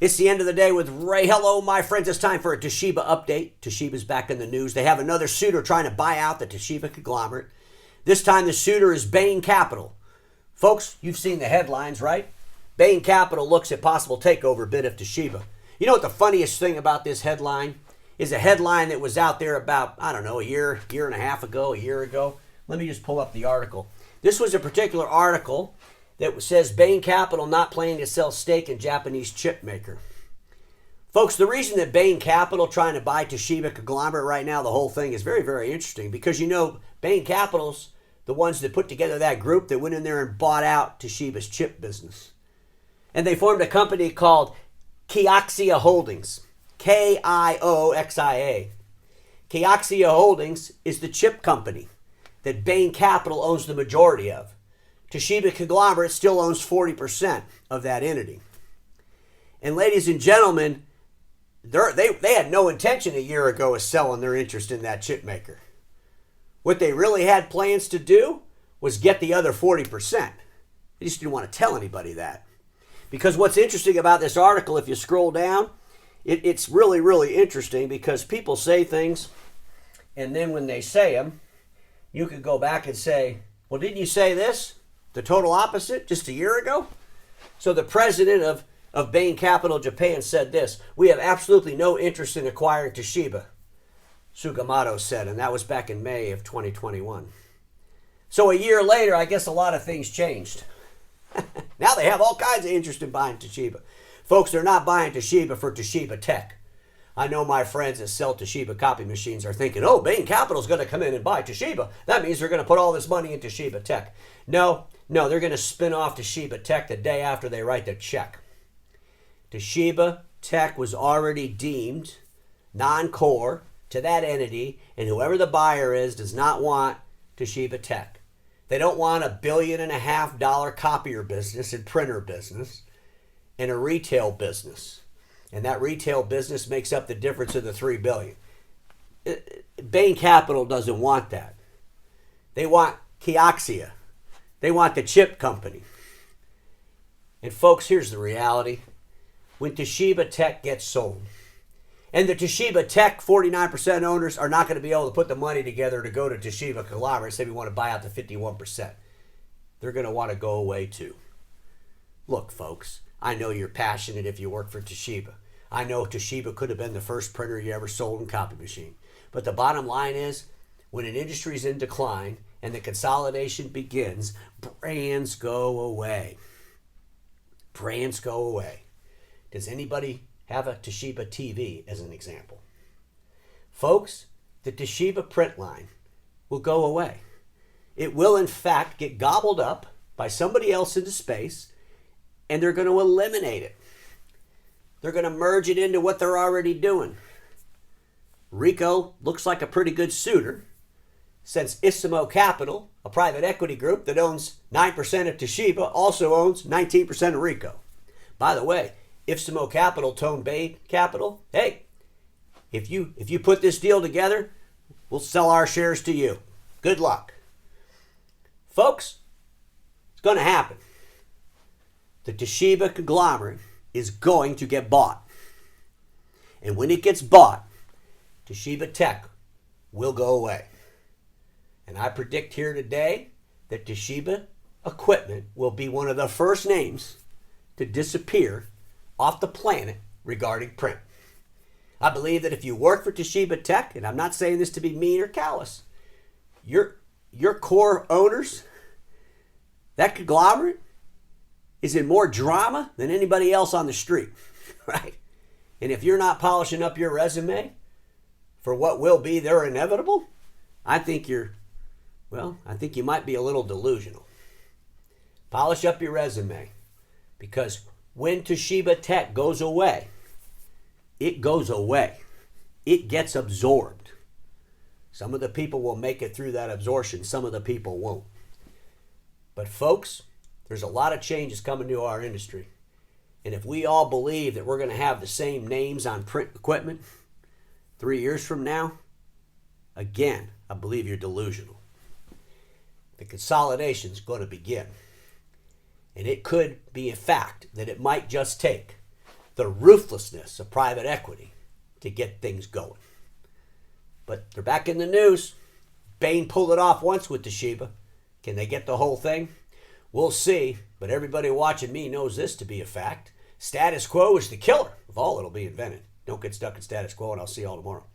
It's the end of the day with Ray. Hello, my friends. It's time for a Toshiba update. Toshiba's back in the news. They have another suitor trying to buy out the Toshiba conglomerate. This time the suitor is Bain Capital. Folks, you've seen the headlines, right? Bain Capital looks at possible takeover bid of Toshiba. You know what the funniest thing about this headline is? A headline that was out there about, I don't know, a year and a half ago, a year ago. Let me just pull up the article. This was a particular article that says Bain Capital not planning to sell stake in Japanese chip maker. Folks, the reason that Bain Capital trying to buy Toshiba conglomerate right now, the whole thing is very, very interesting because you know Bain Capital's the ones that put together that group that went in there and bought out Toshiba's chip business. And they formed a company called Kioxia Holdings, Kioxia. Kioxia Holdings is the chip company that Bain Capital owns the majority of. Toshiba conglomerate still owns 40% of that entity. And ladies and gentlemen, they had no intention a year ago of selling their interest in that chip maker. What they really had plans to do was get the other 40%. They just didn't want to tell anybody that. Because what's interesting about this article, if you scroll down, it's really, really interesting because people say things, and then when they say them, you can go back and say, well, didn't you say this? The total opposite just a year ago? So the president of Bain Capital Japan said this: we have absolutely no interest in acquiring Toshiba, Sugimoto said, and that was back in May of 2021. So a year later, I guess a lot of things changed. Now they have all kinds of interest in buying Toshiba. Folks, they're not buying Toshiba for Toshiba Tec. I know my friends that sell Toshiba copy machines are thinking, oh, Bain Capital's going to come in and buy Toshiba. That means they're going to put all this money in Toshiba Tec. No, they're going to spin off Toshiba Tec the day after they write the check. Toshiba Tec was already deemed non-core to that entity, and whoever the buyer is does not want Toshiba Tec. They don't want $1.5 billion copier business and printer business and a retail business. And that retail business makes up the difference of the $3 billion. Bain Capital doesn't want that. They want Kioxia. They want the chip company. And folks, here's the reality. When Toshiba Tec gets sold, and the Toshiba Tec 49% owners are not going to be able to put the money together to go to Toshiba conglomerate and say we want to buy out the 51%. They're going to want to go away too. Look, folks, I know you're passionate if you work for Toshiba. I know Toshiba could have been the first printer you ever sold and copy machine. But the bottom line is, when an industry is in decline and the consolidation begins, brands go away. Brands go away. Does anybody have a Toshiba TV as an example? Folks, the Toshiba print line will go away. It will, in fact, get gobbled up by somebody else into space, and they're going to eliminate it. They're going to merge it into what they're already doing. Ricoh looks like a pretty good suitor, since Toshiba Capital, a private equity group that owns 9% of Toshiba, also owns 19% of Ricoh. By the way, Toshiba Capital told Bain Capital, hey, if you put this deal together, we'll sell our shares to you. Good luck. Folks, it's going to happen. The Toshiba conglomerate is going to get bought. And when it gets bought, Toshiba Tec will go away. And I predict here today that Toshiba equipment will be one of the first names to disappear off the planet regarding print. I believe that if you work for Toshiba Tec, and I'm not saying this to be mean or callous, your core owners, that conglomerate, is in more drama than anybody else on the street, right? And if you're not polishing up your resume for what will be their inevitable, I think you might be a little delusional. Polish up your resume, because when Toshiba Tec goes away, it goes away. It gets absorbed. Some of the people will make it through that absorption. Some of the people won't. But folks, there's a lot of changes coming to our industry. And if we all believe that we're going to have the same names on print equipment 3 years from now, again, I believe you're delusional. The consolidation is going to begin. And it could be a fact that it might just take the ruthlessness of private equity to get things going. But they're back in the news. Bain pulled it off once with Toshiba. Can they get the whole thing? We'll see, but everybody watching me knows this to be a fact. Status quo is the killer of all that'll be invented. Don't get stuck in status quo, and I'll see you all tomorrow.